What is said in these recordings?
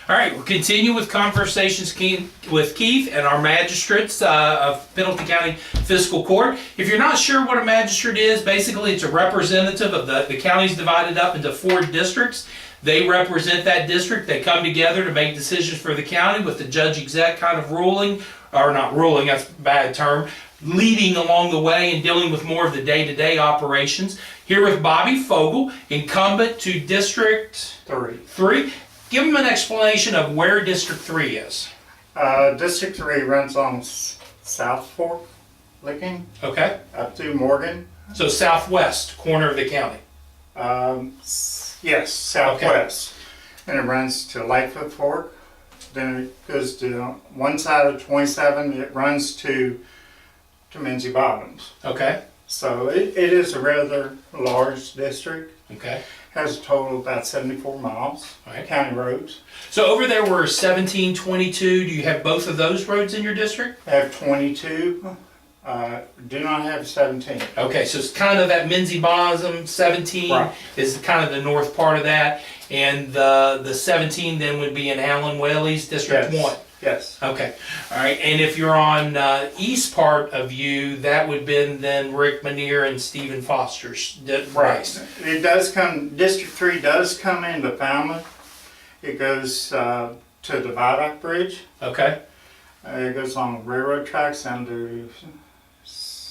All right, we'll continue with conversations with Keith and our magistrates of Pendleton County Fiscal Court. If you're not sure what a magistrate is, basically it's a representative of the county's divided up into 4 districts. They represent that district. They come together to make decisions for the county with the judge-exec kind of ruling, or not ruling, that's a bad term, leading along the way and dealing with more of the day-to-day operations. Here with Bobby Fogle, incumbent to District 3. Give them an explanation of where District 3 is. District 3 runs on South Fork Licking. Okay. Up through Morgan. So southwest corner of the county. Yes, southwest. Okay. And it runs to Lightfoot Fork. Then it goes to one side of 27. It runs to Minzy Bottoms. Okay. So it is a rather large district. Okay. Has a total of about 74 miles, right. County roads. So over there were 17, 22. Do you have both of those roads in your district? I have 22. Do not have 17. Okay, so it's kind of that Minzy Bottom 17 right. is kind of the north part of that. And the 17 then would be in Allen Whaley's District 1. Yes. Okay. All right. And if you're on east part of you, that would be then Rick Manier and Stephen Foster's race. It does come, District 3 does come into Falmouth. It goes to the Viaduct Bridge. Okay. It goes along railroad tracks down to,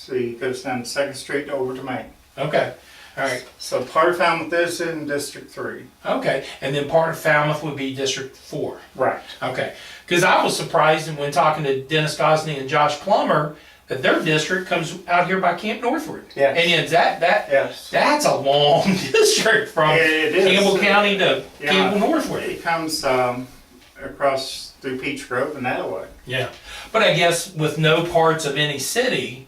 it goes down to 2nd Street over to Main. Okay. All right. So part of Falmouth is in District 3. Okay. And then part of Falmouth would be District 4. Right. Okay. Because I was surprised when talking to Dennis Gosney and Josh Plummer that their district comes out here by Camp Northwood. Yes. And yes. That's a long district from Campbell County to Campbell Northwood. It comes across through Peach Grove and that way. Yeah. But I guess with no parts of any city,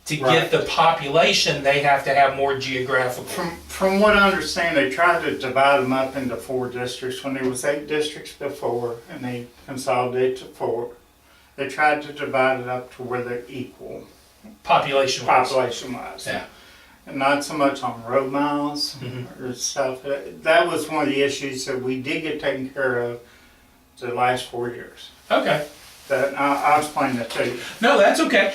to get the population, they have to have more geographical. From what I understand, they tried to divide them up into 4 districts when there was 8 districts before, and they consolidated to 4. They tried to divide it up to where they're equal. Population-wise. Yeah. And not so much on road miles or stuff. That was one of the issues that we did get taken care of the last 4 years. Okay. I'll explain that to you. No, that's okay.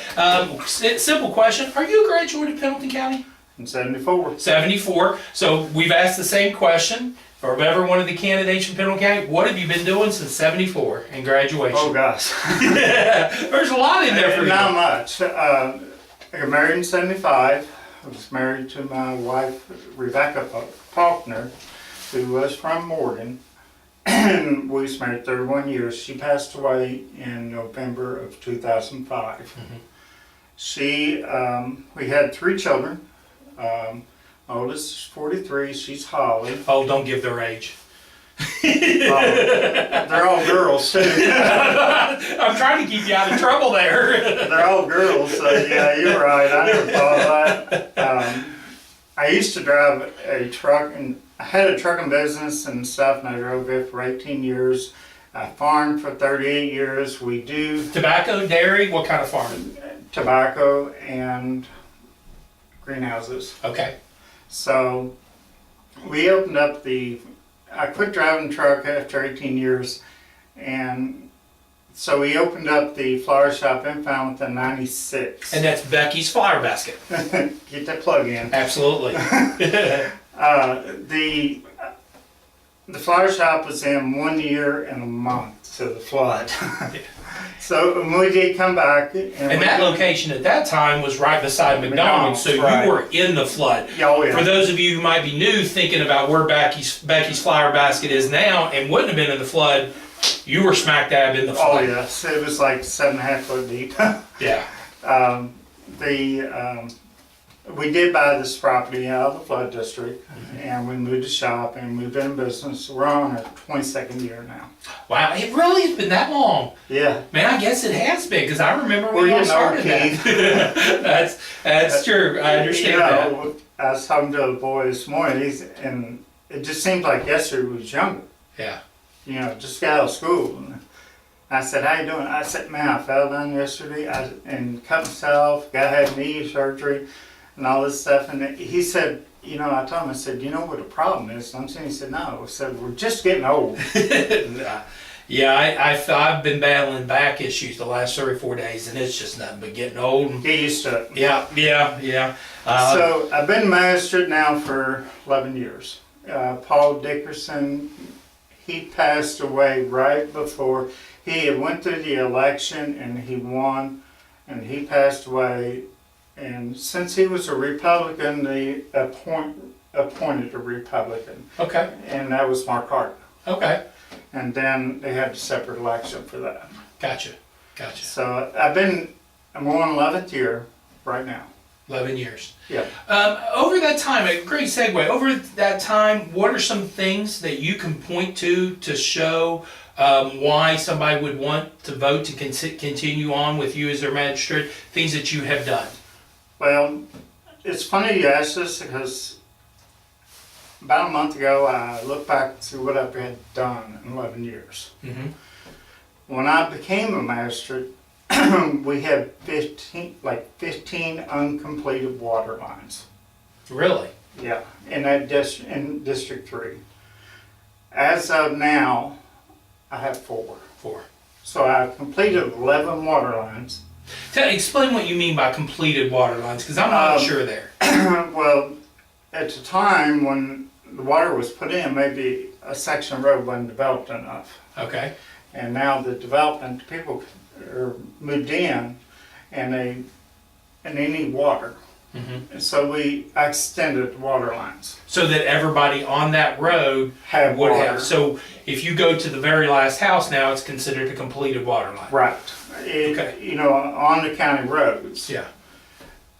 Simple question. Are you a graduate of Pendleton County? In 74. 74. So we've asked the same question for every one of the candidates from Pendleton County. What have you been doing since 74 in graduation? Oh, gosh. There's a lot in there for you. Not much. I got married in 75. I was married to my wife, Rebecca Faulkner, who was from Morgan. And we was married 31 years. She passed away in November of 2005. We had 3 children. My oldest is 43. She's Holly. Oh, don't give their age. They're all girls too. I'm trying to keep you out of trouble there. They're all girls, so yeah, you're right. I never thought of that. I used to drive a truck, and I had a trucking business and stuff, and I drove it for 18 years. I farmed for 38 years. We do tobacco, dairy, what kind of farming? Tobacco and greenhouses. Okay. So we opened up I quit driving truck after 18 years, and so we opened up the flower shop in Falmouth in 96. And that's Becky's Flower Basket. Get that plug in. Absolutely. The flower shop was in 1 year and a month to the flood. So when we did come back. And that location at that time was right beside McDonald's, so right. You were in the flood. Oh, yeah. For those of you who might be new, thinking about where Becky's Flower Basket is now and wouldn't have been in the flood, you were smack dab in the flood. Oh yes, it was like 7.5 foot deep. Yeah. We did buy this property out of the flood district, and we moved to shop and moved in business. We're on our 22nd year now. Wow, it really has been that long. Yeah. Man, I guess it has been, because I remember when you started that. That's true. I understand that. I was talking to a boy this morning, and it just seemed like yesterday was younger. Yeah. Just got out of school. And I said, how you doing? I said, man, I fell down yesterday and cut myself, had knee surgery and all this stuff. And he said, I told him, I said, you know what the problem is? He said, no. I said, we're just getting old. Yeah, I've been battling back issues the last 3 or 4 days, and it's just nothing but getting old. Get used to it. Yeah. So I've been magistrate now for 11 years. Paul Dickerson, he passed away right before he had went through the election and he won, and he passed away. And since he was a Republican, they appointed a Republican, Okay. and that was Mark Hart. Okay. And then they had a separate election for that. Gotcha. So I'm going 11th year right now. 11 years. Yeah. Over that time, a great segue. Over that time, what are some things that you can point to show why somebody would want to vote to continue on with you as their magistrate? Things that you have done. Well, it's funny you ask this because about a month ago I looked back to what I've had done in 11 years. Mm-hmm. When I became a magistrate, we had 15 uncompleted water lines. Really? Yeah, in District 3. As of now, I have 4. 4. So I've completed 11 water lines. Explain what you mean by completed water lines, because I'm not sure there. Well, at the time when the water was put in, maybe a section of road wasn't developed enough. Okay. And now the development, people are moved in and they need water. Mm-hmm. And so we extended the water lines. So that everybody on that road Have would water. have. So if you go to the very last house now, it's considered a completed water line. Right. Okay. You know, on the county roads. Yeah.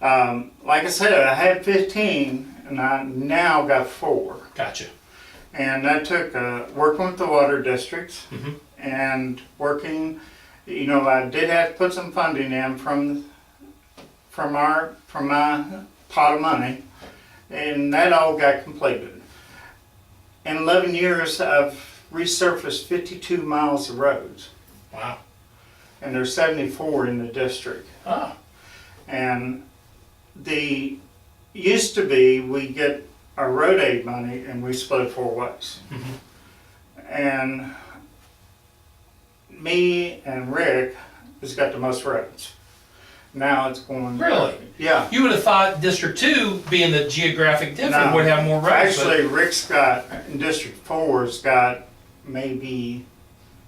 Like I said, I had 15 and I now got 4. Gotcha. And that took working with the water districts Mm-hmm. and working, you know, I did have to put some funding in from my pot of money, and that all got completed. In 11 years, I've resurfaced 52 miles of roads, Wow. and there's 74 in the district. Ah. And used to be, we get our road aid money and we split it 4 ways. Mm-hmm. And me and Rick has got the most roads. Now it's going. Really? Yeah. You would have thought District 2, being the geographic difference, No. would have more roads. Actually, Rick's got, in District 4's got maybe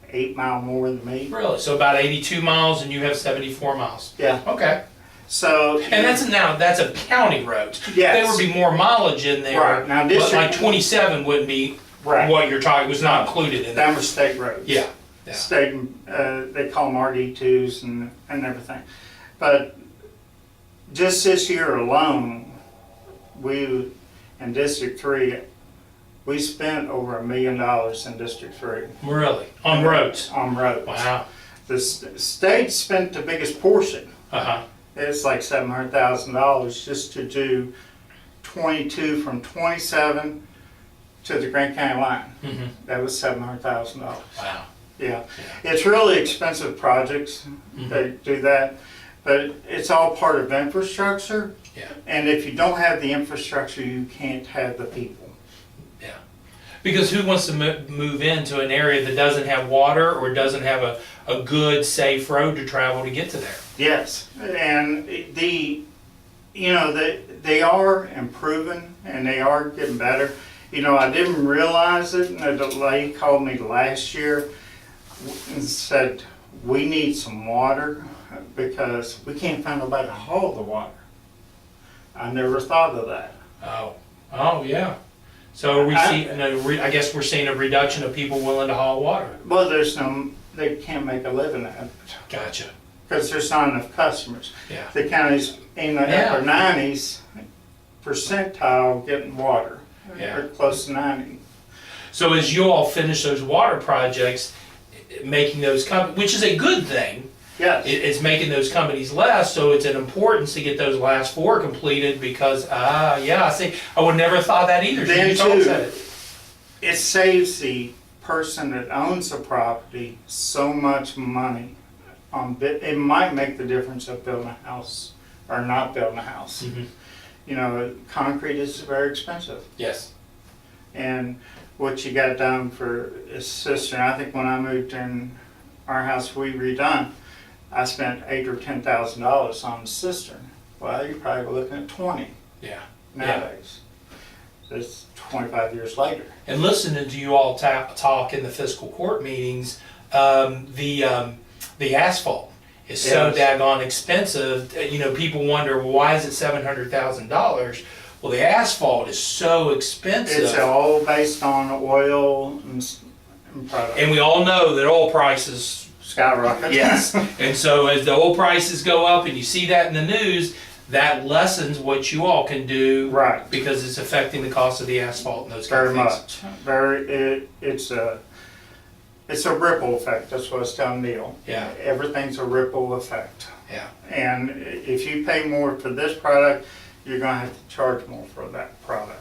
8 mile more than me. Really? So about 82 miles and you have 74 miles. Yeah. Okay. So. And that's a county road. Yes. There would be more mileage in there. Right. Now, but District. like 27 wouldn't be Right. what you're talking, was not included in that. Them are state roads. Yeah. Yeah. State, they call them RD2s and everything. But just this year alone, we, in District 3, we spent over $1 million in District 3 Really? On roads? on roads. Wow. The state spent the biggest portion. Uh-huh. It's like $700,000 just to do 22 from 27 to the Grant County line. Mm-hmm. That was $700,000. Wow. Yeah. It's really expensive projects that do that, but it's all part of infrastructure. Yeah. And if you don't have the infrastructure, you can't have the people. Yeah. Because who wants to move into an area that doesn't have water or doesn't have a good, safe road to travel to get to there? Yes, and they are improving and they are getting better. You know, I didn't realize it, and the lady called me last year and said, we need some water because we can't find nobody to haul the water. I never thought of that. Oh, yeah. So I guess we're seeing a reduction of people willing to haul water. Well, they can't make a living at it Gotcha. because there's not enough customers. Yeah. The county's in the upper 90s percentile getting water. Yeah. Or close to 90. So as you all finish those water projects, making those which is a good thing. Yes. It's making those companies less, so it's an importance to get those last 4 completed because, I see. I would never thought that either. Then So you too, said it. it saves the person that owns the property so much money. It might make the difference of building a house or not building a house. Mm-hmm. You know, concrete is very expensive. Yes. And what you got done for his sister. I think when I moved in our house we redone, I spent $8,000 or $10,000 on the cistern. Well, you're probably looking at 20 Yeah. nowadays. It's 25 years later. And listening to you all talk in the fiscal court meetings, the asphalt is so Yes. daggone expensive. You know, people wonder, well, why is it $700,000? Well, the asphalt is so expensive. It's all based on oil and product. And we all know that oil prices, Skyrocket. yes. And so as the oil prices go up and you see that in the news, that lessens what you all can do. Right. Because it's affecting the cost of the asphalt and those kind Very of things. much. It's a ripple effect. That's what I was telling Neil. Yeah. Everything's a ripple effect. Yeah. And if you pay more for this product, you're gonna have to charge more for that product.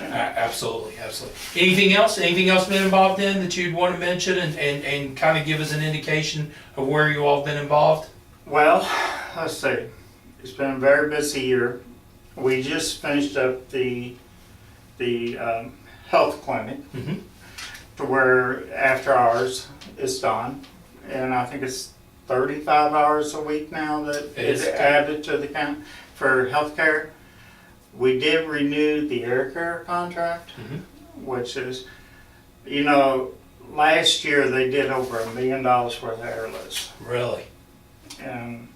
Absolutely, absolutely. Anything else? Anything else been involved in that you'd want to mention and kind of give us an indication of where you all have been involved? Well, let's see. It's been a very busy year. We just finished up the health clinic Mhm. to where after hours is done, and I think it's 35 hours a week now that is added to the count for healthcare. We did renew the air care contract, which is, you know, last year they did over $1 million worth of airlifts. Really? And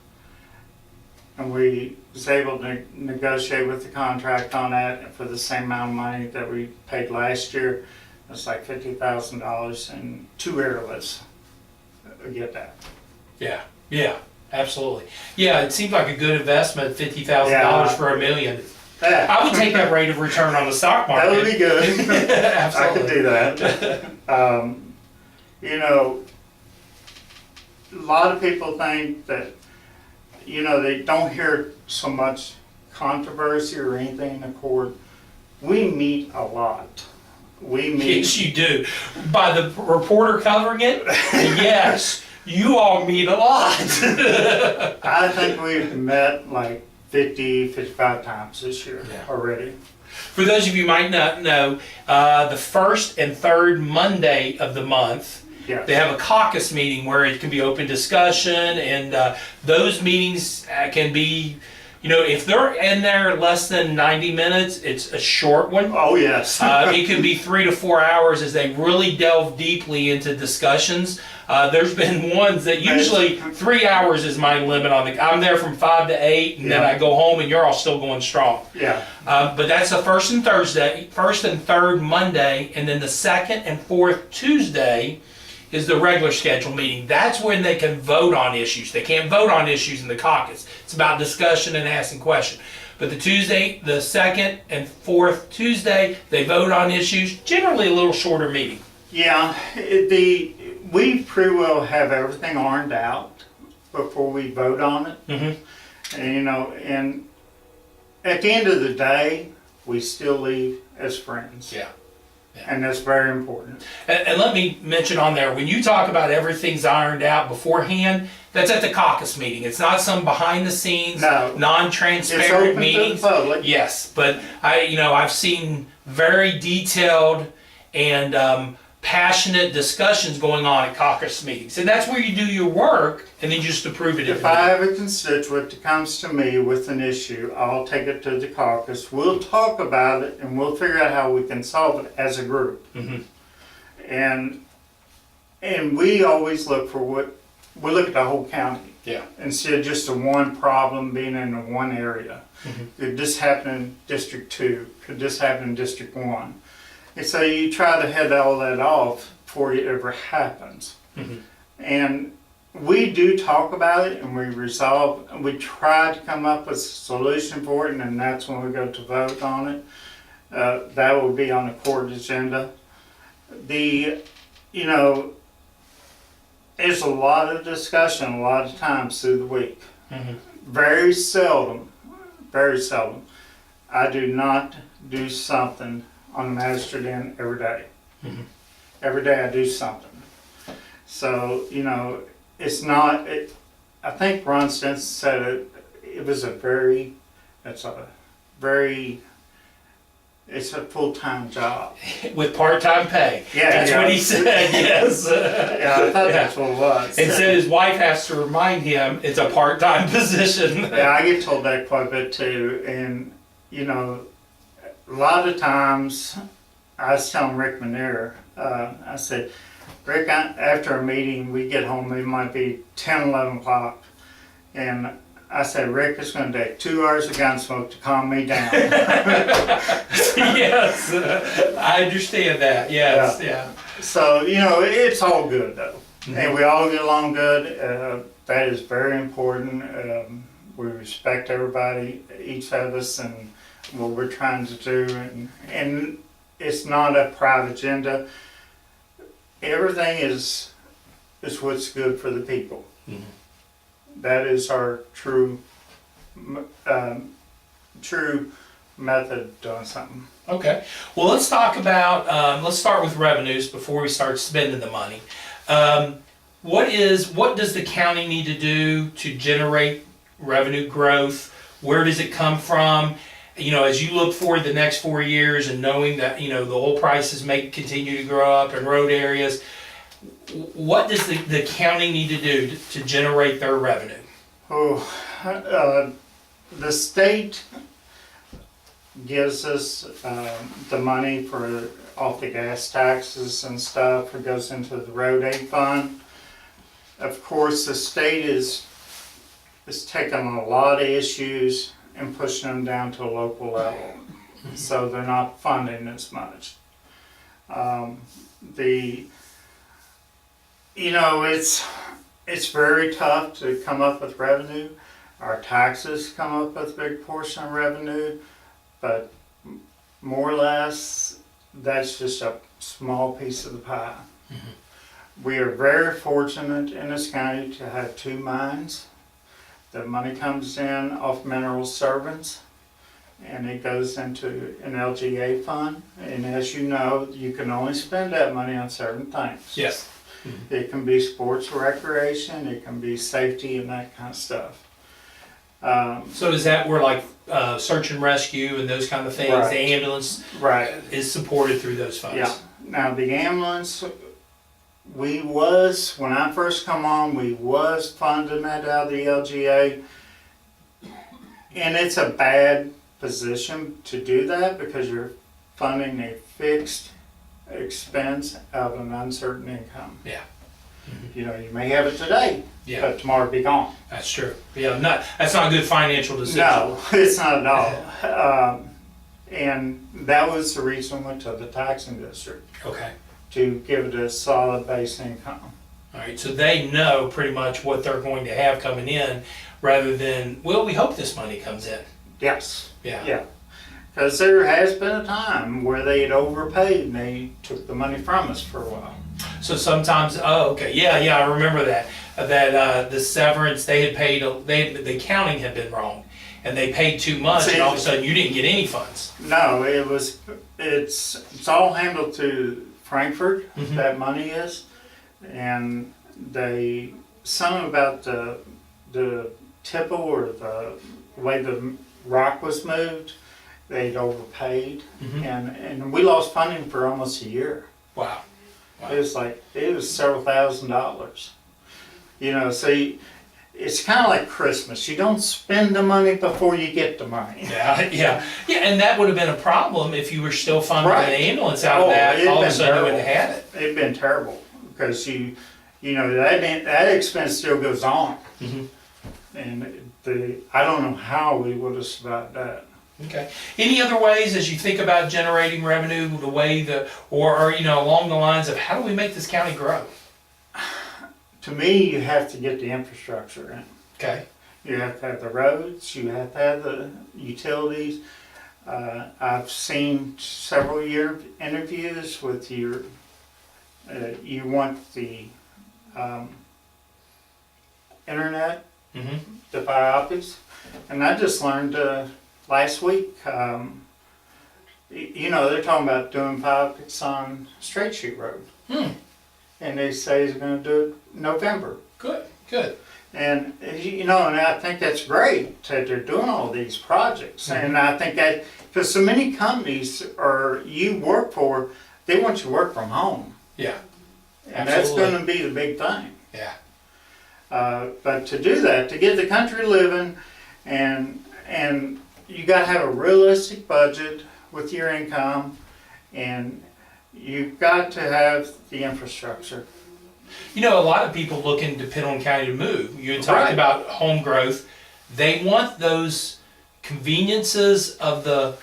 we was able to negotiate with the contract on that for the same amount of money that we paid last year. It's like $50,000 and 2 airlifts. Get that. Yeah, yeah, absolutely. Yeah, it seems like a good investment, $50,000 for $1 million. Yeah. I would take that rate of return on the stock market. That would be good. Absolutely. I could do that. You know, a lot of people think that, you know, they don't hear so much controversy or anything in the court. We meet a lot. We meet. Yes, you do. By the reporter covering it, yes, you all meet a lot. I think we've met like 50, 55 times this year already. For those of you who might not know, the first and third Monday of the month, Yes. they have a caucus meeting where it can be open discussion, and those meetings can be, you know, if they're in there less than 90 minutes, it's a short one. Oh, yes. It can be 3 to 4 hours as they really delve deeply into discussions. There's been ones that usually 3 hours is my limit on the. I'm there from 5 to 8, and then I go home, and you're all still going strong. Yeah. But that's the first and third Monday, and then the second and fourth Tuesday is the regular schedule meeting. That's when they can vote on issues. They can't vote on issues in the caucus. It's about discussion and asking questions. But the second and fourth Tuesday, they vote on issues, generally a little shorter meeting. Yeah, we pretty well have everything ironed out before we vote on it. Mm-hmm. And, you know, and at the end of the day, we still leave as friends. Yeah. And that's very important. And let me mention on there, when you talk about everything's ironed out beforehand, that's at the caucus meeting. It's not some behind the scenes, No. non-transparent It's open meeting. to the public. Yes, but I've seen very detailed and passionate discussions going on at caucus meetings, and that's where you do your work, and then you just approve it. If I have a constituent that comes to me with an issue, I'll take it to the caucus. We'll talk about it and we'll figure out how we can solve it as a group. Mm-hmm. And we always look for we look at the whole county. Yeah. Instead of just the one problem being in the one area. Mm-hmm. Could this happen in District 2? Could this happen in District 1? And so you try to head all that off before it ever happens. Mm-hmm. And we do talk about it and we resolve, and we try to come up with a solution for it, and then that's when we go to vote on it. That will be on the court agenda. You know, there's a lot of discussion a lot of times through the week. Mm-hmm. Very seldom, I do not do something on the magistrate end every day. Mm-hmm. Every day I do something. So, you know, it's not, I think Ron Stinson said it was a very It's a full-time job. With part-time pay. Yeah, That's yeah. what he said, yes. Yeah, I thought Yeah. that's what it was. And so his wife has to remind him it's a part-time position. Yeah, I get told that quite a bit too, and you know, a lot of times, I was telling Rick Manier, I said, Rick, after a meeting, we get home, it might be 10, 11 o'clock, and I said, Rick, it's going to take 2 hours of gun smoke to calm me down. Yes, I understand that, yes, yeah. So, you know, it's all good though, and we all get along good. That is very important. We respect everybody, each of us, and what we're trying to do, and it's not a private agenda. Everything is what's good for the people. That is our true method of doing something. Okay, well, let's talk about, let's start with revenues before we start spending the money. What does the county need to do to generate revenue growth? Where does it come from? You know, as you look forward the next 4 years and knowing that, you know, the oil prices may continue to grow up in road areas, what does the county need to do to generate their revenue? The state gives us the money for off the gas taxes and stuff. It goes into the road aid fund. Of course, the state is taking a lot of issues and pushing them down to a local level, so they're not funding as much. You know, it's very tough to come up with revenue. Our taxes come up with a big portion of revenue, but more or less, that's just a small piece of the pie. We are very fortunate in this county to have 2 mines. The money comes in off mineral servants, and it goes into an LGA fund. And as you know, you can only spend that money on certain things. Yes. It can be sports recreation, it can be safety and that kind of stuff. So is that where like search and rescue and those kind of things, Right. the ambulance Right. is supported through those funds? Yeah. Now the ambulance, when I first come on, we was funding that out of the LGA. And it's a bad position to do that because you're funding a fixed expense of an uncertain income. Yeah. You know, you may have it today, Yeah, but tomorrow it'll be gone. that's true. Yeah, that's not a good financial decision. No, it's not at all. And that was the reason we went to the taxing district, Okay. to give it a solid base income. All right, so they know pretty much what they're going to have coming in rather than, well, we hope this money comes in. Yes. Yeah. Yeah. Because there has been a time where they had overpaid and they took the money from us for a while. So sometimes, oh, okay, yeah, I remember that. The severance, they had paid, the accounting had been wrong. And they paid too much and all of a sudden you didn't get any funds. No, it's all handled through Frankfurt, that money is. And something about the tipple or the way the rock was moved, they'd overpaid. And we lost funding for almost a year. Wow. It was several $1,000s. You know, so it's kind of like Christmas. You don't spend the money before you get the money. Yeah, and that would have been a problem if you were still funding Right. the ambulance out of that. All of a sudden you wouldn't have had it. It'd been terrible because you know that expense still goes on, and I don't know how we would have survived that. Okay. Any other ways as you think about generating revenue, the way or you know, along the lines of how do we make this county grow? To me, you have to get the infrastructure in. Okay. You have to have the roads, you have to have the utilities. I've seen several interviews with you want the internet, the fiber optics, and I just learned last week, you know, they're talking about doing fiber optics on Straight Street Road. And they say they're going to do it November. Good. And you know, and I think that's great that they're doing all these projects. And I think that Because so many companies or you work for, they want you to work from home. Yeah. And Absolutely. that's going to be the big thing. Yeah. But to do that, to get the country living, and you got to have a realistic budget with your income, and you've got to have the infrastructure. You know, a lot of people look into Pendleton County to move. You had talked Right. about home growth. They want those conveniences of the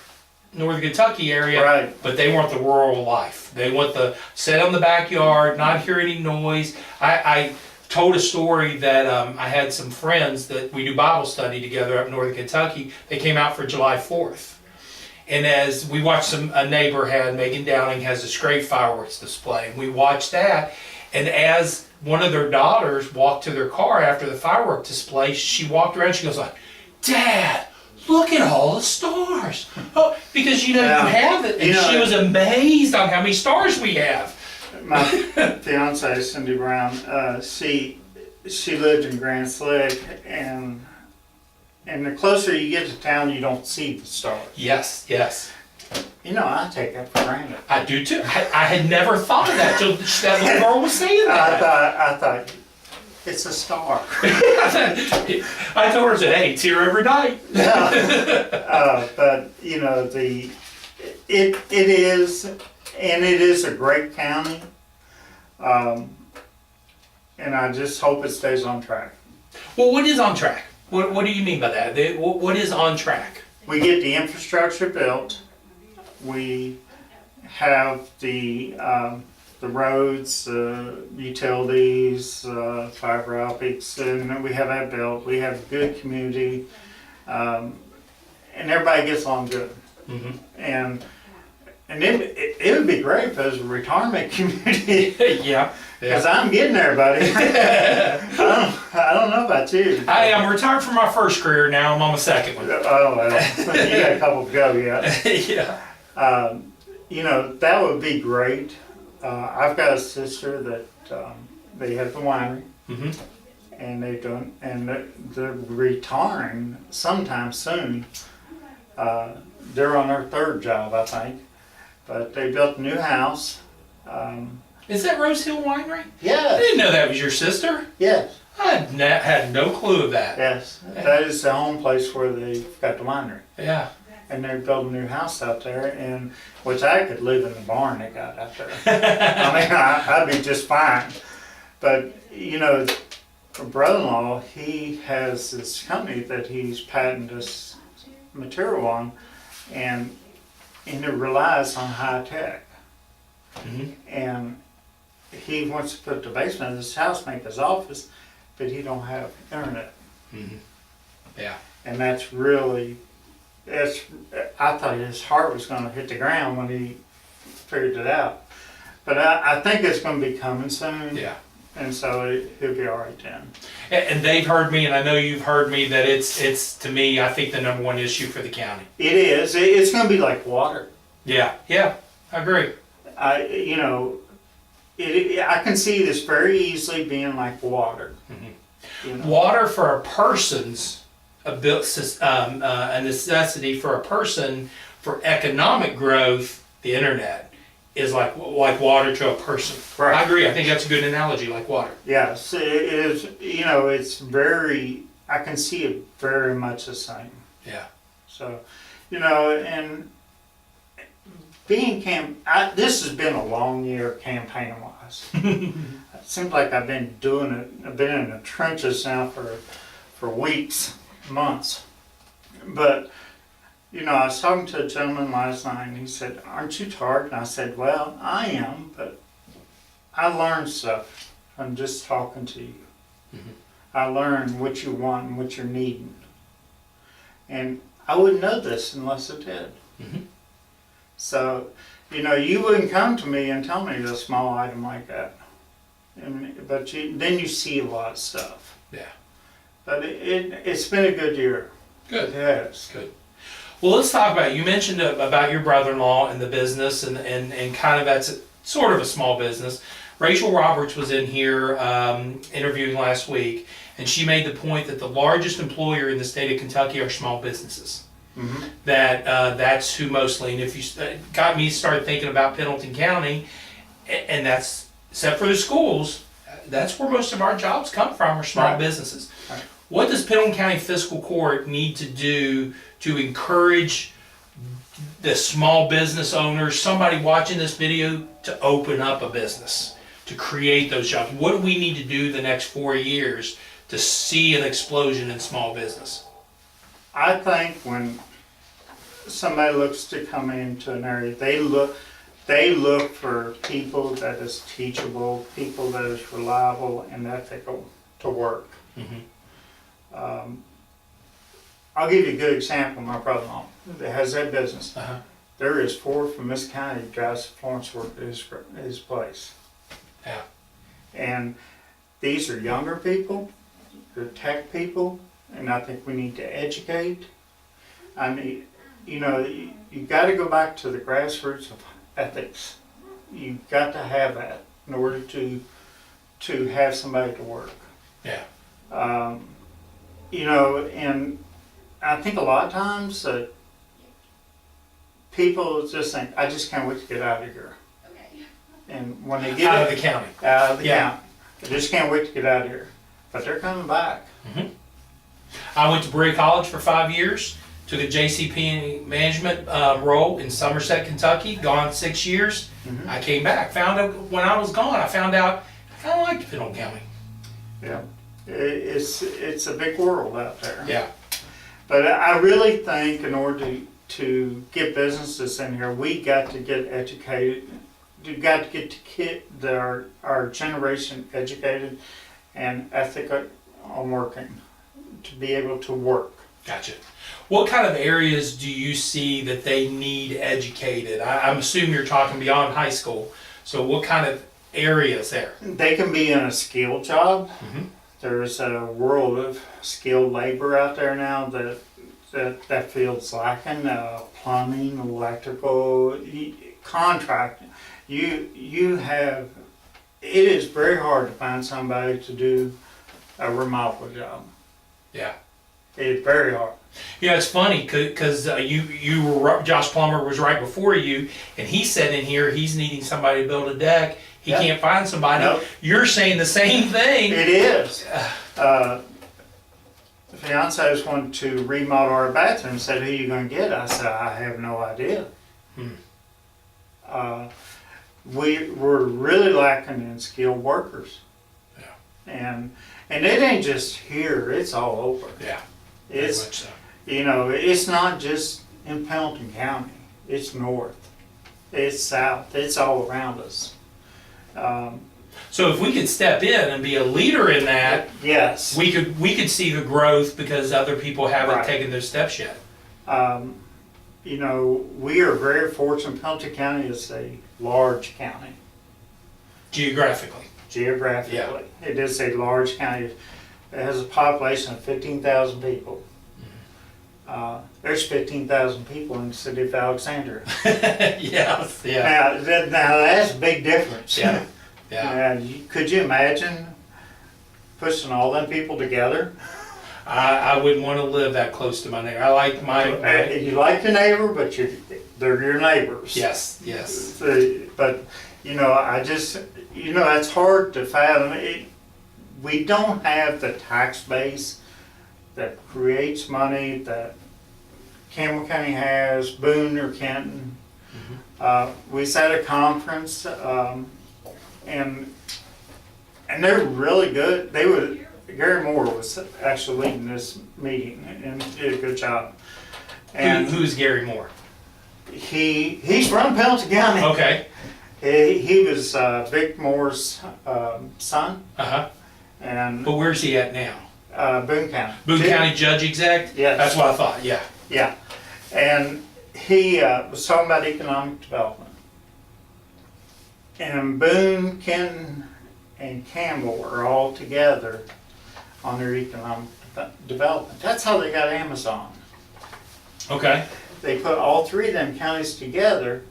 Northern Kentucky area, Right. but they want the rural life. They want the sit on the backyard, not hear any noise. I told a story that I had some friends that we do Bible study together up in Northern Kentucky. They came out for July 4th. And as we watched a neighbor had, Megan Downing has this great fireworks display. And we watched that. And as one of their daughters walked to their car after the firework display, she walked around, she goes like, "Dad, look at all the stars." Oh, because you Yeah. have it. And You know, she was amazed on how many stars we have. My fiance, Cindy Brown, she lived in Grand Slick, and the closer you get to town, you don't see the stars. Yes, yes. You know, I take that for granted. I do too. I had never thought of that till that little girl was saying that. I thought it's a star. I told her, I said, "Hey, it's here every night." But you know, it is, and it is a great county, and I just hope it stays on track. Well, what is on track? What do you mean by that? What is on track? We get the infrastructure built. We have the roads, utilities, fiber optics, and we have that built. We have a good community, and everybody gets along good. Mm-hmm. And it would be great if it was a retirement community. Yeah. Because I'm getting there, buddy. I don't know about you. I'm retired from my first career now. I'm on my second one. Oh, well, you got a couple to go yet. Yeah. You know, that would be great. I've got a sister that they have the winery, Mm-hmm. and they're retiring sometime soon. They're on their third job, I think, but they built a new house. Is that Rose Hill Winery? I Yes, didn't know that was your sister. yes, I had no clue of that. yes. That is the home place where they've got the winery. Yeah. And they're building a new house out there, and which I could live in the barn they got out there. I mean, I'd be just fine. But you know, my brother-in-law, he has this company that he's patented this material on, and it relies on high tech. Mm-hmm. And he wants to put the basement of his house, make his office, but he don't have internet. Mm-hmm. Yeah. And that's really, I thought his heart was going to hit the ground when he figured it out. But I think it's going to be coming soon. Yeah. And so he'll be all right then. And they've heard me, and I know you've heard me, that it's to me, I think, the number one issue for the county. It is. It's going to be like water. Yeah. Yeah. I agree. You know, I can see this very easily being like water. Mm-hmm. You know? Water for a person's a necessity for a person for economic growth. The internet is like water to a person. Right. I agree. I think that's a good analogy, like water. Yes, it is. You know, it's very. I can see it very much the same. Yeah. So, you know, and being this has been a long year campaign wise. It seems like I've been doing it. I've been in the trenches now for weeks, months. But you know, I was talking to a gentleman last night, and he said, "Aren't you tired?" And I said, "Well, I am, but I learned stuff from just talking to you. Mm-hmm. I learned what you want and what you're needing, and I wouldn't know this unless I did." Mm-hmm. So, you know, you wouldn't come to me and tell me a small item like that. But then you see a lot of stuff. Yeah. But it's been a good year. Good. It has. Good. Well, let's talk about, you mentioned about your brother-in-law and the business and kind of that's sort of a small business. Rachel Roberts was in here interviewing last week, and she made the point that the largest employer in the state of Kentucky are small businesses. that's who mostly. And if you got me started thinking about Pendleton County, and that's except for the schools, that's where most of our jobs come from, are small Right. businesses. Right. What does Pendleton County Fiscal Court need to do to encourage the small business owners, somebody watching this video, to open up a business, to create those jobs? What do we need to do the next 4 years to see an explosion in small business? I think when somebody looks to come into an area, they look for people that is teachable, people that is reliable and ethical to work. I'll give you a good example. My brother-in-law that has that business. There is 4 from this county drives to Florence work at his place. Yeah. And these are younger people, they're tech people, and I think we need to educate. I mean, you got to go back to the grassroots of ethics. You've got to have that in order to have somebody to work. Yeah. And I think a lot of times people just think, I just can't wait to get out of here. And when they get Out of the county. out of the Yeah. county, they just can't wait to get out of here. But they're coming back. I went to Berea College for 5 years, took a JCP management role in Somerset, Kentucky, gone 6 years. I came back, found out when I was gone, I found out I kind of liked Pendleton County. Yeah, it's a big world out there. Yeah. But I really think in order to get businesses in here, we got to get educated. We've got to get our generation educated and ethical on working, to be able to work. Gotcha. What kind of areas do you see that they need educated? I'm assuming you're talking beyond high school. So what kind of areas there? They can be in a skilled job. There's a world of skilled labor out there now that field's lacking. Plumbing, electrical, contracting. It is very hard to find somebody to do a remodel job. Yeah. It's very hard. Yeah, it's funny because you were, Josh Plummer was right before you, and he said in here he's needing somebody to build a deck. He Yep. can't find somebody. Nope. You're saying the same thing. It is. The fiance just wanted to remodel our bathroom. Said, "Who are you going to get?" I said, "I have no idea." We're really lacking in skilled workers. Yeah. And it ain't just here; it's all over. Yeah. It's Very much so. it's not just in Pendleton County. It's north, it's south, it's all around us. So if we could step in and be a leader in that, Yes. we could see the growth because other people haven't Right. taken those steps yet. We are very fortunate. Pendleton County is a large county. Geographically. Geographically. It is a large county. It has a population of 15,000 people. There's 15,000 people in the city of Alexandria. Yes. Yeah. Now that's a big difference. Yeah. Yeah. Could you imagine pushing all them people together? I wouldn't want to live that close to my neighbor. I like my You like your neighbor, but they're your neighbors. yes. But it's hard to fathom. We don't have the tax base that creates money that Campbell County has, Boone or Kenton. We was at a conference, and they're really good. Gary Moore was actually leading this meeting and did a good job. And Who's Gary Moore? he's from Pendleton County. Okay. He was Vic Moore's son, and But where's he at now? Boone County. Boone County Judge Exec? Yes. That's what I thought. Yeah. Yeah, and he was talking about economic development. And Boone, Kenton, and Campbell are all together on their economic development. That's how they got Amazon. Okay. They put all 3 of them counties together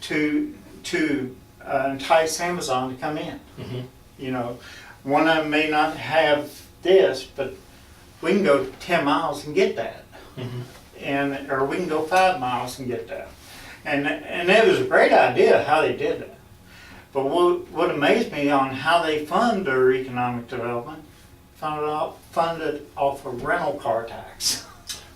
to entice Amazon to come in. One of them may not have this, but we can go 10 miles and get that. or we can go 5 miles and get that. And it was a great idea how they did that. But what amazed me on how they fund their economic development, funded off of rental car tax.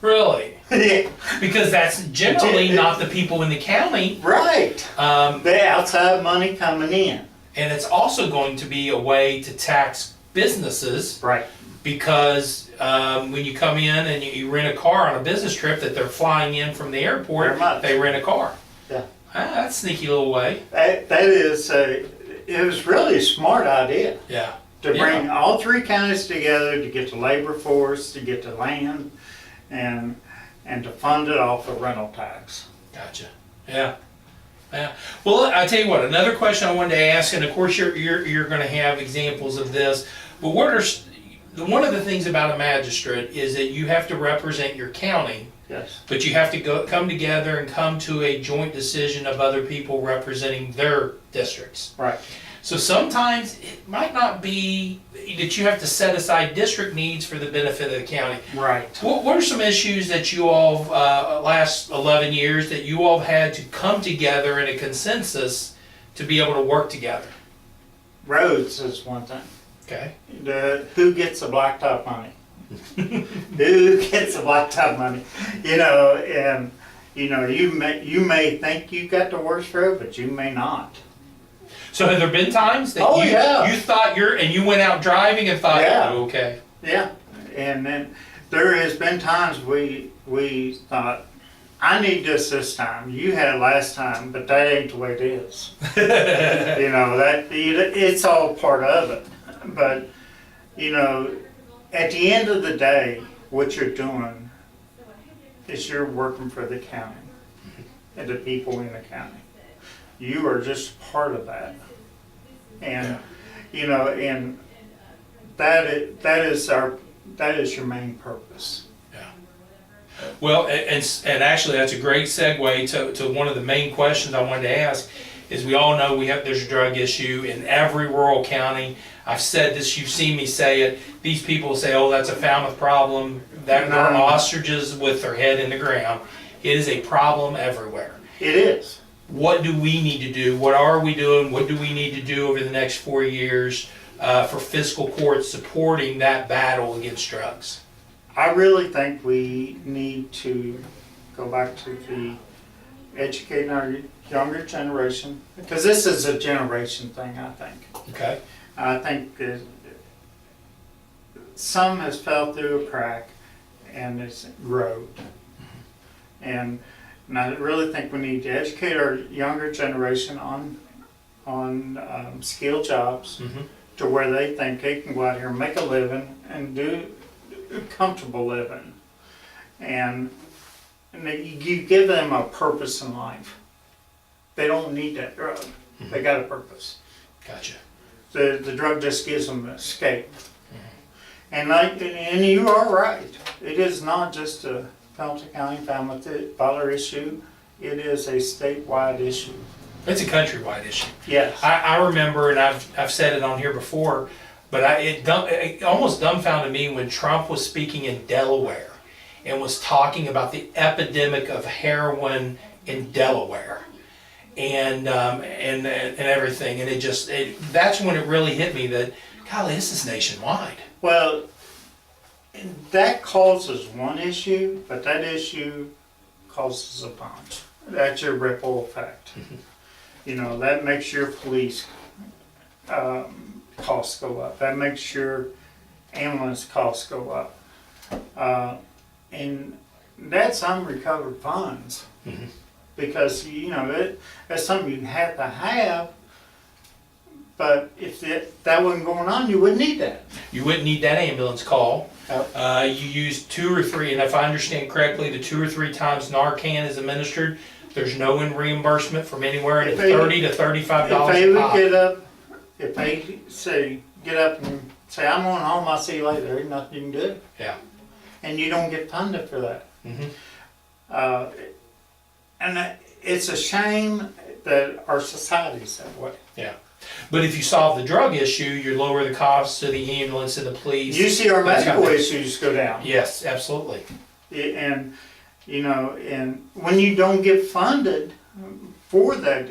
Really? Yeah. Because that's generally not the people in the county. Right. The outside money coming in. And it's also going to be a way to tax businesses. Right. Because when you come in and you rent a car on a business trip that they're flying in from the airport, they rent a car. Yeah. That's a sneaky little way. That is it was really a smart idea. Yeah. To bring all 3 counties together to get the labor force, to get the land, and to fund it off of rental tax. Gotcha. Yeah. Yeah. Well, I tell you what. Another question I wanted to ask, and of course you're going to have examples of this. But one of the things about a magistrate is that you have to represent your county. Yes. But you have to come together and come to a joint decision of other people representing their districts. Right. So sometimes it might not be that you have to set aside district needs for the benefit of the county. Right. What are some issues that you all, last 11 years, that you all had to come together in a consensus to be able to work together? Roads is one thing. Okay. Who gets the blacktop money? Who gets the blacktop money? And you may think you got the worst road, but you may not. So have there been times that you thought you went out driving and thought, okay. Yeah, and then there has been times we thought, I need this time. You had it last time, but that ain't the way it is. It's all part of it. But at the end of the day, what you're doing is you're working for the county and the people in the county. You are just part of that. And and that is your main purpose. Yeah. Well, and actually that's a great segue to one of the main questions I wanted to ask. Is we all know there's a drug issue in every rural county. I've said this, you've seen me say it. These people say, oh, that's a Falmouth problem. That are ostriches with their head in the ground. It is a problem everywhere. It is. What do we need to do? What are we doing? What do we need to do over the next 4 years for fiscal court supporting that battle against drugs? I really think we need to go back to the educating our younger generation, because this is a generation thing, I think. Okay. I think that some has fell through a crack and it's road. And I really think we need to educate our younger generation on skilled jobs to where they think they can go out here and make a living and do comfortable living. And you give them a purpose in life. They don't need that drug. They got a purpose. Gotcha. The drug just gives them an escape. And you are right. It is not just a Pendleton County Falmouth Butler issue. It is a statewide issue. It's a countrywide issue. Yes. I remember, and I've said it on here before, but it almost dumbfounded me when Trump was speaking in Delaware and was talking about the epidemic of heroin in Delaware. And everything, and that's when it really hit me that, golly, this is nationwide. Well, that causes one issue, but that issue causes a bunch. That's your ripple effect. That makes your police costs go up. That makes your ambulance costs go up. And that's unrecovered funds. Because that's something you have to have, but if that wasn't going on, you wouldn't need that. You wouldn't need that ambulance call. You use 2 or 3, and if I understand correctly, the 2 or 3 times Narcan is administered, there's no reimbursement from anywhere to $30 to $35 If they would pop. if they say get up and say I'm going home, I'll see you later. There ain't nothing you can do. Yeah. And you don't get funded for that. And it's a shame that our society's that way. Yeah. But if you solve the drug issue, you lower the costs to the ambulance and the police. You see our medical issues go down. Yes, absolutely. And, you know, and when you don't get funded for that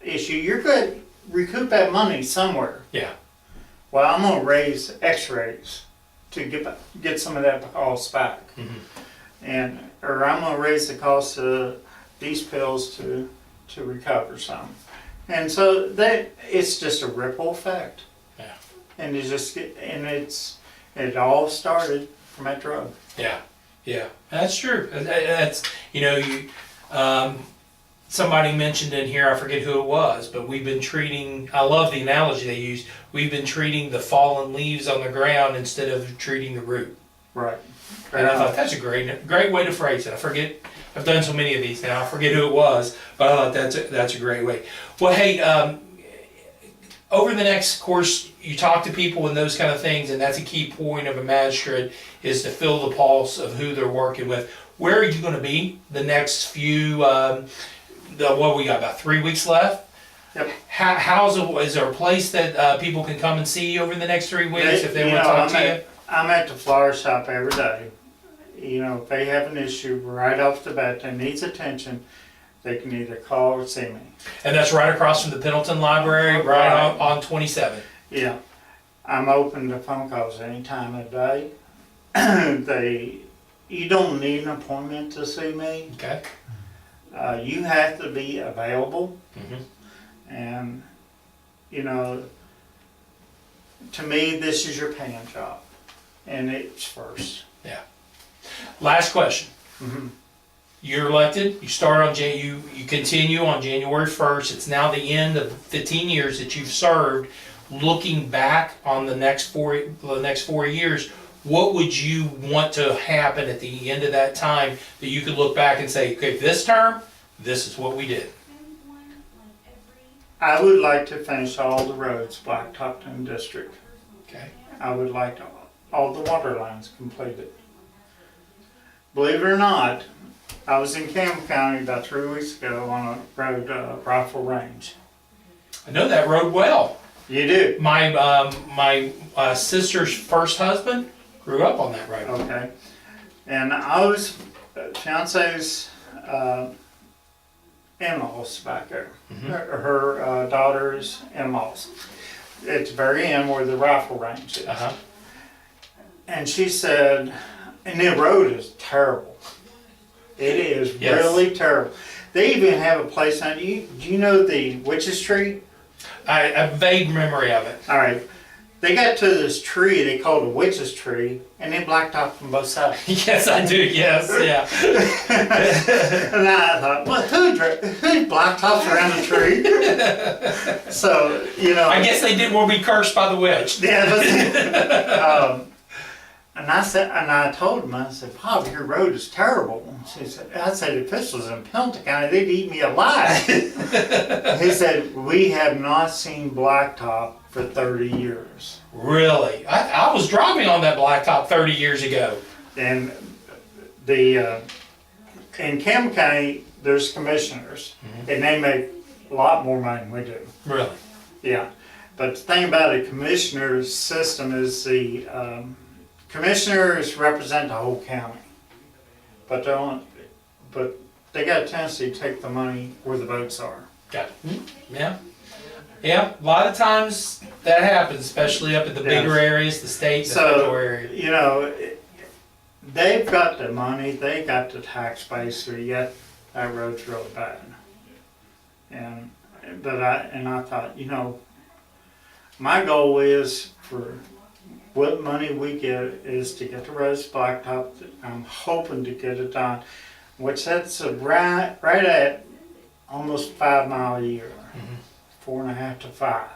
issue, you're going to recoup that money somewhere. Yeah. Well, I'm going to raise x-rays to get some of that cost back. Or I'm going to raise the cost of these pills to recover some. And so it's just a ripple effect. Yeah. And it all started from that drug. Yeah. Yeah. That's true. That's, you know, somebody mentioned in here, I forget who it was, but we've been treating, I love the analogy they used, we've been treating the fallen leaves on the ground instead of treating the root. Right. And I thought that's a great way to phrase it. I forget, I've done so many of these now, I forget who it was, but I thought that's a great way. Well, hey, over the next course, you talk to people and those kind of things, and that's a key point of a magistrate, is to feel the pulse of who they're working with. Where are you going to be the next few, what we got, about 3 weeks left? Yep. Is there a place that people can come and see you over the next 3 weeks if they want to talk to you? I'm at the flower shop every day. You know, if they have an issue right off the bat that needs attention, they can either call or see me. And that's right across from the Pendleton Library, right on 27. Yeah. I'm open to phone calls any time of day. You don't need an appointment to see me. Okay. You have to be available. And, you know, to me, this is your paying job. And it's first. Yeah. Last question. You're elected. You start on you continue on January 1st. It's now the end of 15 years that you've served. Looking back on the next 4 years, what would you want to happen at the end of that time that you could look back and say, okay, this term, this is what we did? I would like to finish all the roads blacktopped in the district. Okay. I would like all the water lines completed. Believe it or not, I was in Campbell County about 3 weeks ago on a road, Rifle Range. I know that road well. You do? My sister's first husband grew up on that road. Okay. And I was fiance's in-laws back there. Her daughter's in-laws. It's the very end where the Rifle Range is. And she said, and the road is terrible. It is really terrible. They even have a place on, do you know the Witch's Tree? A vague memory of it. All right. They got to this tree they called a Witch's Tree, and they blacktopped from both sides. Yes, I do. Yes, yeah. And I thought, well, who blacktops around the tree? So, you know. I guess they didn't want to be cursed by the witch. Yeah, and I told him, I said, Bob, your road is terrible. I said, if this was in Pendleton County, they'd eat me alive. He said, we have not seen blacktop for 30 years. Really? I was driving on that blacktop 30 years ago. And in Campbell County, there's commissioners, and they make a lot more money than we do. Really? Yeah. But the thing about a commissioner's system is the commissioners represent the whole county, but they got a tendency to take the money where the votes are. Got it. Yeah. Yeah, a lot of times that happens, especially up in the bigger areas, the state, the federal area. You know, they've got the money, they got the tax base, yet that road's really bad. And I thought, you know, my goal is for what money we get is to get the roads blacktop. I'm hoping to get it done, which that's right at almost 5 miles a year, 4.5 to 5.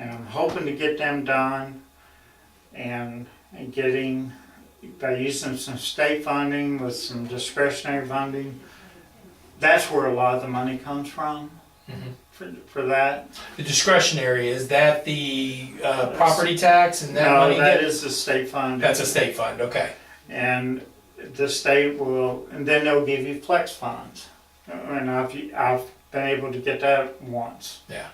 And I'm hoping to get them done and getting, by using some state funding with some discretionary funding, that's where a lot of the money comes from. For that. The discretionary, is that the property tax and that money? No, that is the state fund. That's a state fund, okay. And the state will, and then they'll give you flex funds. And I've been able to get that once. Yeah.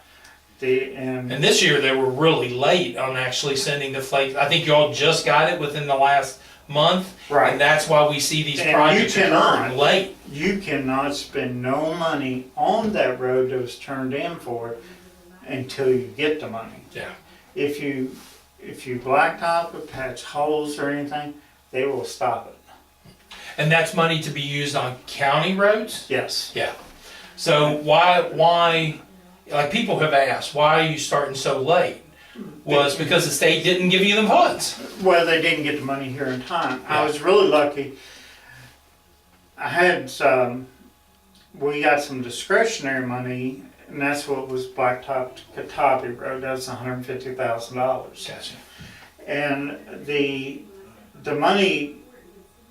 And this year they were really late on actually sending the flex. I think y'all just got it within the last month. Right. And that's why we see these And projects you cannot. occurring late. You cannot spend no money on that road that was turned in for it until you get the money. Yeah. If you blacktop it, patch holes or anything, they will stop it. And that's money to be used on county roads? Yes. Yeah. So why, like people have asked, why are you starting so late? Was because the state didn't give you the funds. Well, they didn't get the money here in time. Yeah. I was really lucky. I had we got some discretionary money, and that's what was blacktop to Katabi Road. That's $150,000. Gotcha. And the money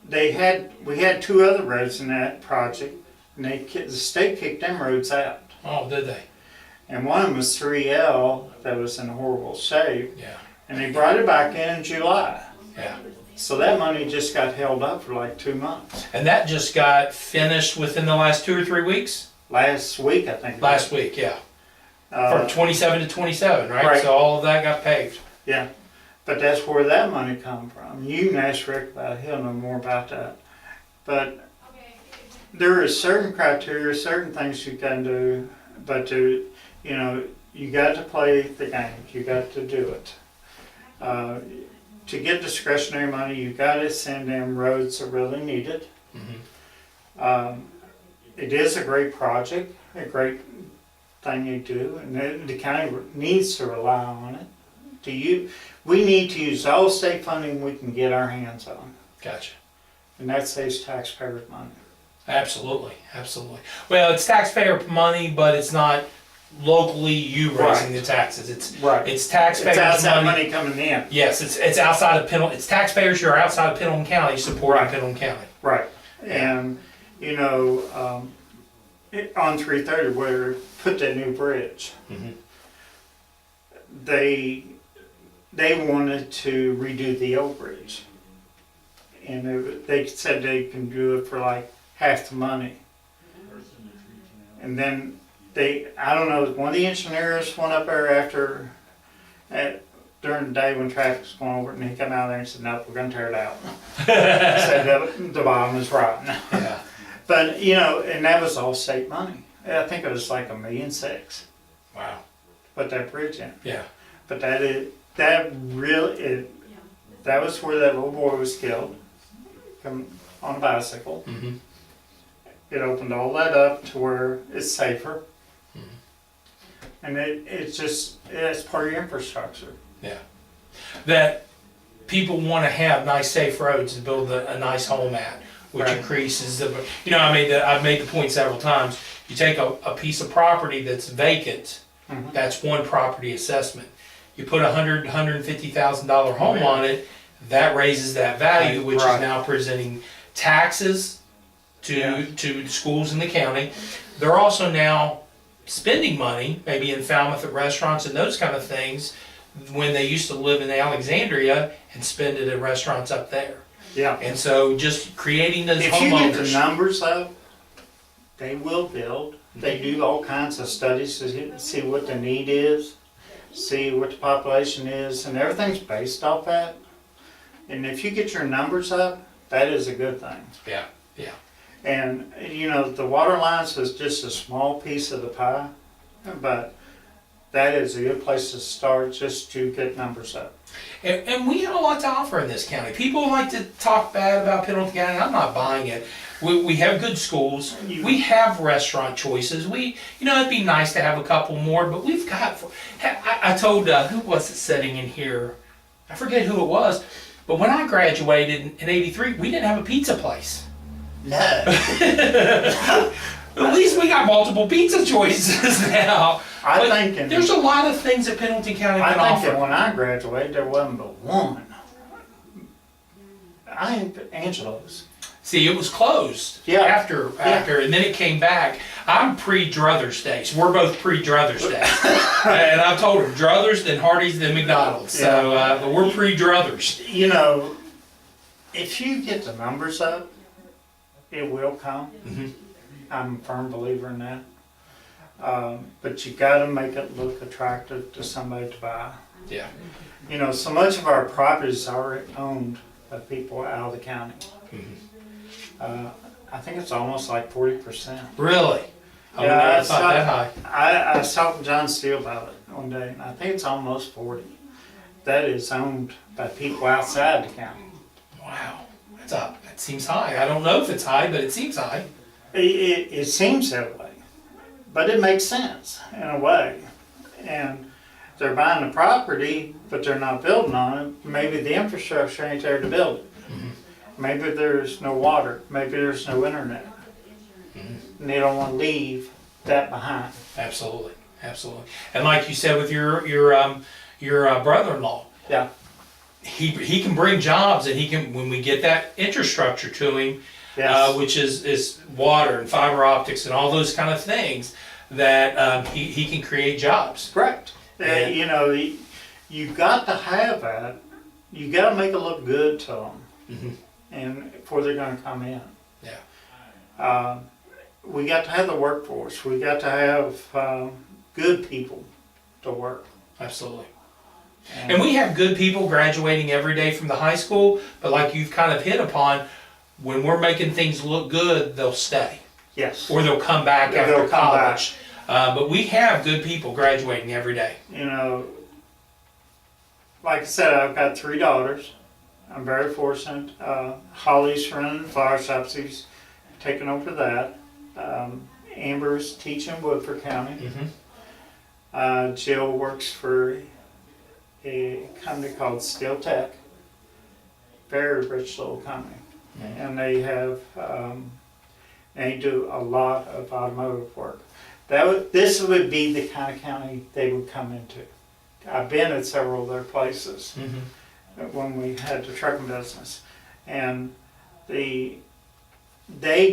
we had two other roads in that project, and the state kicked them roads out. Oh, did they? And one of them was 3L that was in horrible shape, Yeah. and they brought it back in July. Yeah. So that money just got held up for like 2 months. And that just got finished within the last 2 or 3 weeks? Last week, I think. Last week, yeah. From 27 to 27, right? right. So all of that got paved. Yeah, but that's where that money come from. You can ask Rick about it, he'll know more about that. But there is certain criteria, certain things you can do, but you got to play the game, you got to do it. To get discretionary money, you got to send in roads that really need it. Mm-hmm. It is a great project, a great thing you do, and the county needs to rely on it. We need to use all state funding we can get our hands on, Gotcha. and that saves taxpayers money. Absolutely, absolutely. Well, it's taxpayer money, but it's not locally you raising the taxes. It's taxpayers' It's outside money. money coming in. Yes, it's outside of Pendleton. It's taxpayers who are outside of Pendleton County supporting Right. Pendleton County. Right, and on 330 where they put that new bridge, Mm-hmm. they wanted to redo the old bridge, and they said they can do it for like half the money. And then I don't know, one of the engineers went up there during the day when traffic was going over it, and he came out there and said, "Nope, we're going to tear it out." Said the bottom is rotten. Yeah. But and that was all state money. I think it was like $1.6 million. Wow. Put that bridge in. Yeah. But that was where that little boy was killed, on a bicycle. Mm-hmm. It opened all that up to where it's safer. Mm-hmm. And it's part of your infrastructure. Yeah. That people want to have nice, safe roads to build a nice home at, which Right. increases the. I've made the point several times. You take a piece of property that's vacant. Mhm. That's one property assessment. You put $150,000 home on it, that raises that value, which Right. is now presenting taxes to Yeah. to schools in the county. They're also now spending money, maybe in Falmouth at restaurants and those kind of things, when they used to live in Alexandria and spend it at restaurants up there. Yeah. And so just creating those If you get the homeowners. numbers up, they will build. They do all kinds of studies to see what the need is, see what the population is, and everything's based off that. And if you get your numbers up, that is a good thing. Yeah, yeah. And the water lines is just a small piece of the pie, but that is a good place to start just to get numbers up. And we have a lot to offer in this county. People like to talk bad about Pendleton County. I'm not buying it. We have good schools. We have restaurant choices. It'd be nice to have a couple more, but we've got. I told who was it sitting in here? I forget who it was, but when I graduated in '83, we didn't have a pizza place. No. At least we got multiple pizza choices now. There's a lot of things that Pendleton County can I think offer. that when I graduated, there wasn't but one. Angelo's. See, it was closed Yeah. after, and then it came back. I'm pre-Druthers Days. We're both pre-Druthers Days. And I've told her, Druthers, then Hardee's, then McDonald's. So, but we're pre-Druthers. If you get the numbers up, it will come. Mm-hmm. I'm a firm believer in that. But you got to make it look attractive to somebody to buy. Yeah. So much of our property is already owned of people out of the county. I think it's almost like 40%. Really? I Yeah, never thought that high. I was talking to John Steele about it one day, and I think it's almost 40. That is owned by people outside the county. Wow, that's up. That seems high. I don't know if it's high, but it seems high. It seems that way, but it makes sense in a way. And they're buying the property, but they're not building on it. Maybe the infrastructure ain't there to build it. Maybe there's no water. Maybe there's no internet. And they don't want to leave that behind. Absolutely, absolutely. And like you said with your brother-in-law, Yeah. he can bring jobs, and he can, when we get that infrastructure to him, Yes. which is water and fiber optics and all those kind of things, that he can create jobs. Correct. Yeah. You know, you got to have that. You got to make it look good to them, and before they're going to come in. Yeah. We got to have the workforce. We got to have good people to work. Absolutely. And we have good people graduating every day from the high school, but like you've kind of hit upon, when we're making things look good, they'll stay. Yes. Or they'll come back They'll after come college. But we have good people graduating every day. You know, like I said, I've got 3 daughters. I'm very fortunate. Holly's running the flower shops. He's taken over that. Amber's teaching Woodford County. Jill works for a company called Steel Tech. Very rich little company. And they have, they do a lot of automotive work. This would be the kind of county they would come into. I've been at several of their places when we had the trucking business, and they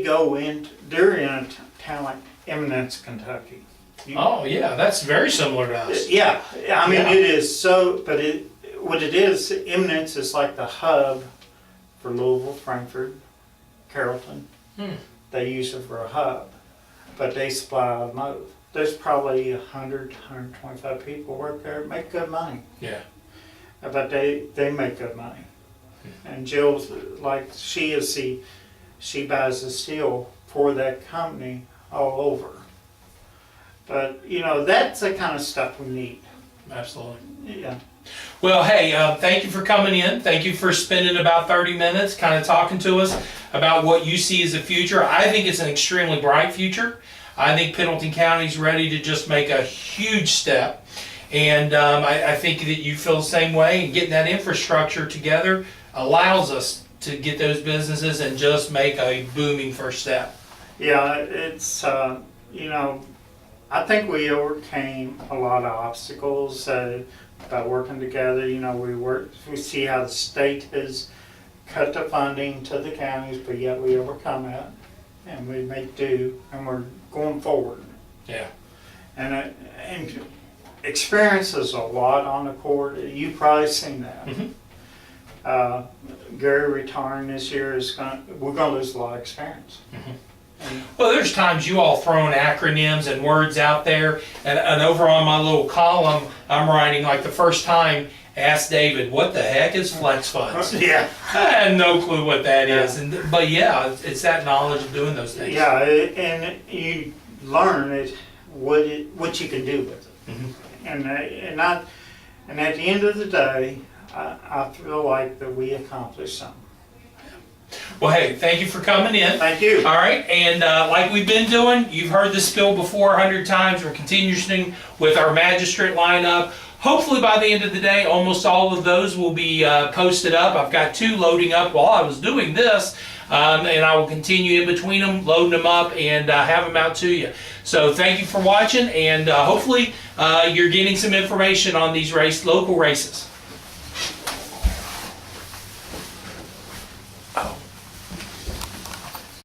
go in. They're in a town like Eminence, Kentucky. Oh yeah, that's very similar to us. Yeah, I mean Yeah. it is so. But what it is, Eminence is like the hub for Louisville, Frankfort, Carrollton. They use it for a hub, but they supply automotive. There's probably 100, 125 people work there, make good money. Yeah. But they make good money. And Jill's like, she buys the steel for that company all over. But you know, that's the kind of stuff we need. Absolutely. Yeah. Well, hey, thank you for coming in. Thank you for spending about 30 minutes kind of talking to us about what you see as a future. I think it's an extremely bright future. I think Pendleton County is ready to just make a huge step. And I think that you feel the same way, and getting that infrastructure together allows us to get those businesses and just make a booming first step. Yeah, it's, you know, I think we overcame a lot of obstacles by working together. You know, we see how the state has cut the funding to the counties, but yet we overcome that, and we make do, and we're going forward. Yeah. And experience is a lot on the court. You've probably seen that. Gary retiring this year we're going to lose a lot of experience. Well, there's times you all throwing acronyms and words out there, and over on my little column, I'm writing like the first time, ask David, what the heck is flex funds? Yeah. I had no clue what that is, but yeah, it's that knowledge of doing those things. Yeah, and you learn what you can do with it. And at the end of the day, I feel like that we accomplished something. Well, hey, thank you for coming in. Thank you. All right, and like we've been doing, you've heard this spiel before 100 times. We're continuing with our Magistrate lineup. Hopefully by the end of the day, almost all of those will be posted up. I've got 2 loading up while I was doing this, and I will continue in between them, loading them up, and have them out to you. So thank you for watching, and hopefully you're getting some information on these local races. Oh.